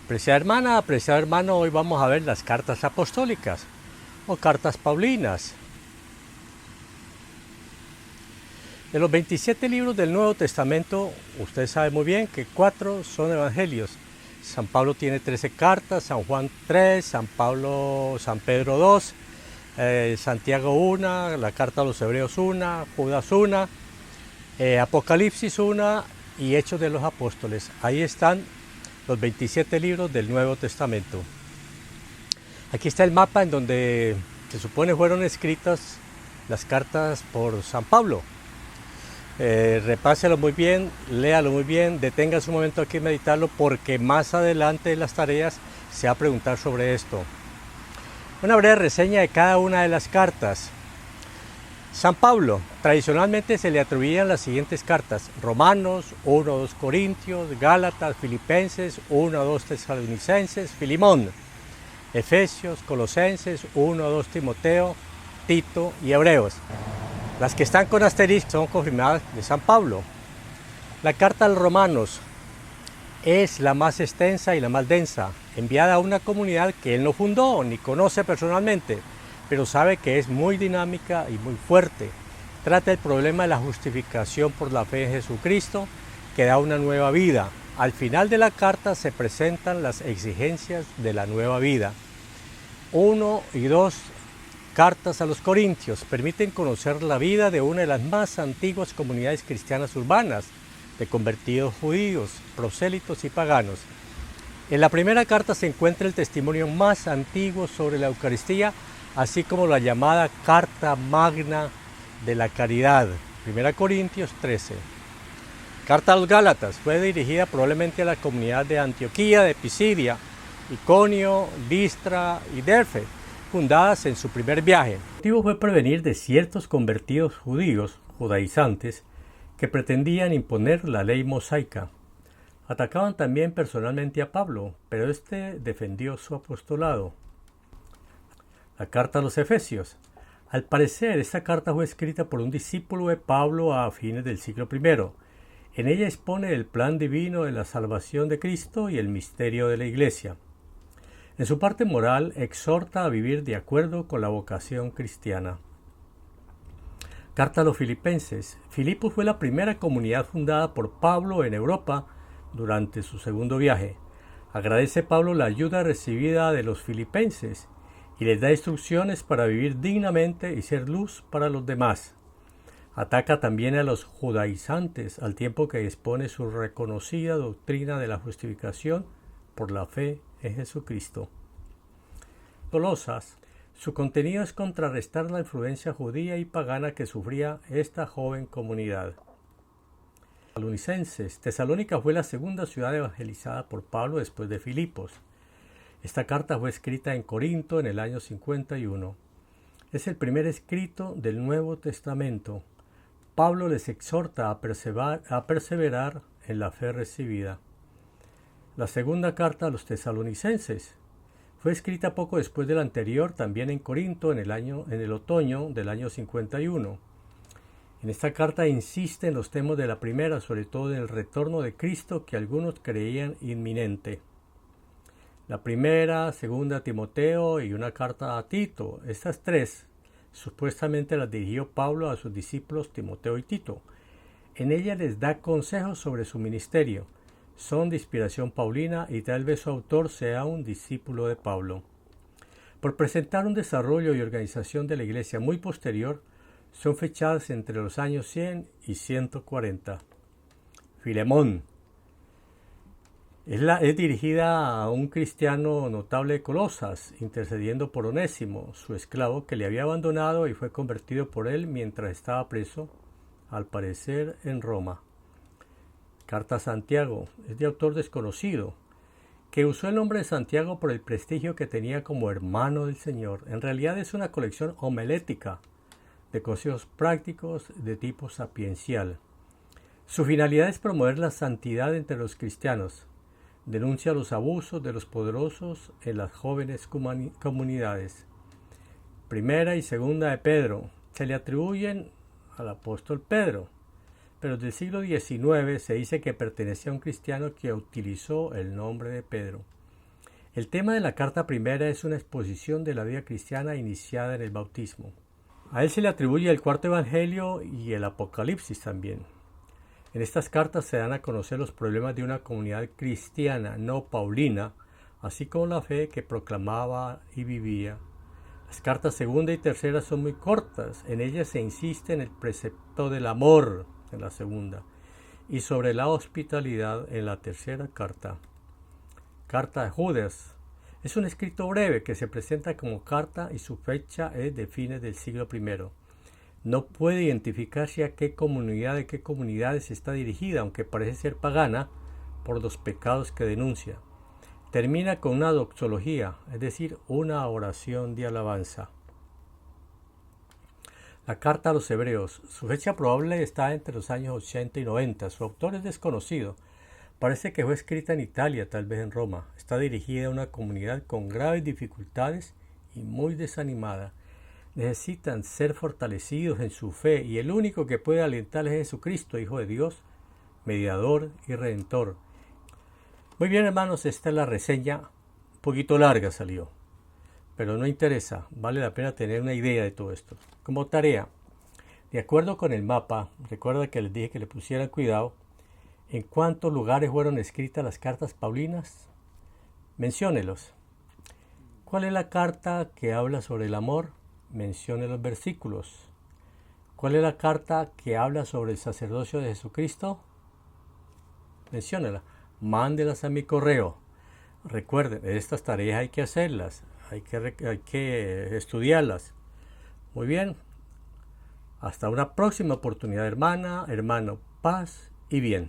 Apreciada hermana, apreciado hermano, hoy vamos a ver las cartas apostólicas o cartas paulinas. De los 27 libros del Nuevo Testamento, usted sabe muy bien que 4 son evangelios. San Pablo tiene 13 cartas, San Juan 3, San Pedro 2, Santiago 1, la carta a los Hebreos 1, Judas 1, Apocalipsis 1 y Hechos de los Apóstoles. Ahí están los 27 libros del Nuevo Testamento. Aquí está el mapa en donde se supone fueron escritas las cartas por San Pablo. Repáselo muy bien, léalo muy bien, deténgase un momento aquí a meditarlo porque más adelante en las tareas se va a preguntar sobre esto. Una breve reseña de cada una de las cartas. San Pablo, tradicionalmente se le atribuían las siguientes cartas: Romanos, 1-2 Corintios, Gálatas, Filipenses, 1-2 Tesalonicenses, Filimón, Efesios, Colosenses, 1-2 Timoteo, Tito y Hebreos. Las que están con asterisco son confirmadas de San Pablo. La carta a los Romanos es la más extensa y la más densa, enviada a una comunidad que él no fundó ni conoce personalmente, pero sabe que es muy dinámica y muy fuerte. Trata el problema de la justificación por la fe en Jesucristo, que da una nueva vida. Al final de la carta se presentan las exigencias de la nueva vida. 1 y 2 cartas a los Corintios permiten conocer la vida de una de las más antiguas comunidades cristianas urbanas, de convertidos judíos, prosélitos y paganos. En la primera carta se encuentra el testimonio más antiguo sobre la Eucaristía, así como la llamada Carta Magna de la Caridad, 1 Corintios 13. Carta a los Gálatas fue dirigida probablemente a la comunidad de Antioquía, de Pisidia, Iconio, Listra y Derbe, fundadas en su primer viaje. El motivo fue prevenir de ciertos convertidos judíos, judaizantes, que pretendían imponer la ley mosaica. Atacaban también personalmente a Pablo, pero este defendió su apostolado. La carta a los Efesios. Al parecer, esta carta fue escrita por un discípulo de Pablo a fines del siglo I. En ella expone el plan divino de la salvación de Cristo y el misterio de la Iglesia. En su parte moral, exhorta a vivir de acuerdo con la vocación cristiana. Carta a los Filipenses. Filipos fue la primera comunidad fundada por Pablo en Europa durante su segundo viaje. Agradece Pablo la ayuda recibida de los filipenses y les da instrucciones para vivir dignamente y ser luz para los demás. Ataca también a los judaizantes al tiempo que expone su reconocida doctrina de la justificación por la fe en Jesucristo. Colosas. Su contenido es contrarrestar la influencia judía y pagana que sufría esta joven comunidad. Tesalonicenses. Tesalónica fue la segunda ciudad evangelizada por Pablo después de Filipos. Esta carta fue escrita en Corinto en el año 51. Es el primer escrito del Nuevo Testamento. Pablo les exhorta a perseverar en la fe recibida. La segunda carta a los tesalonicenses fue escrita poco después de la anterior, también en Corinto, en el otoño del año 51. En esta carta insiste en los temas de la primera, sobre todo en el retorno de Cristo que algunos creían inminente. La primera, segunda a Timoteo y una carta a Tito, estas tres supuestamente las dirigió Pablo a sus discípulos Timoteo y Tito. En ella les da consejos sobre su ministerio. Son de inspiración paulina y tal vez su autor sea un discípulo de Pablo. Por presentar un desarrollo y organización de la iglesia muy posterior, son fechadas entre los años 100 y 140. Filemón. Es dirigida a un cristiano notable de Colosas, intercediendo por Onésimo, su esclavo que le había abandonado y fue convertido por él mientras estaba preso, al parecer en Roma. Carta a Santiago. Es de autor desconocido, que usó el nombre de Santiago por el prestigio que tenía como hermano del Señor. En realidad es una colección homilética de consejos prácticos de tipo sapiencial. Su finalidad es promover la santidad entre los cristianos. Denuncia los abusos de los poderosos en las jóvenes comunidades. Primera y segunda de Pedro se le atribuyen al apóstol Pedro, pero desde el siglo XIX se dice que pertenecía a un cristiano que utilizó el nombre de Pedro. El tema de la carta primera es una exposición de la vida cristiana iniciada en el bautismo. A él se le atribuye el cuarto evangelio y el Apocalipsis también. En estas cartas se dan a conocer los problemas de una comunidad cristiana no paulina, así como la fe que proclamaba y vivía. Las cartas segunda y tercera son muy cortas. En ellas se insiste en el precepto del amor en la segunda y sobre la hospitalidad en la tercera carta. Carta de Judas. Es un escrito breve que se presenta como carta y su fecha es de fines del siglo I. No puede identificarse a qué comunidad de qué comunidades está dirigida, aunque parece ser pagana por los pecados que denuncia. Termina con una doxología, es decir, una oración de alabanza. La carta a los hebreos. Su fecha probable está entre los años 80 y 90. Su autor es desconocido. Parece que fue escrita en Italia, tal vez en Roma. Está dirigida a una comunidad con graves dificultades y muy desanimada. Necesitan ser fortalecidos en su fe y el único que puede alentarles es Jesucristo, Hijo de Dios, mediador y redentor. Muy bien, hermanos, esta es la reseña. Un poquito larga salió, pero no interesa. Vale la pena tener una idea de todo esto. Como tarea, de acuerdo con el mapa, recuerda que les dije que le pusieran cuidado. ¿En cuántos lugares fueron escritas las cartas paulinas? Menciónelos. ¿Cuál es la carta que habla sobre el amor? Mencione los versículos. ¿Cuál es la carta que habla sobre el sacerdocio de Jesucristo? Menciónela. Mándelas a mi correo. Recuerden, estas tareas hay que hacerlas, hay que estudiarlas. Muy bien. Hasta una próxima oportunidad, hermana, hermano. Paz y bien.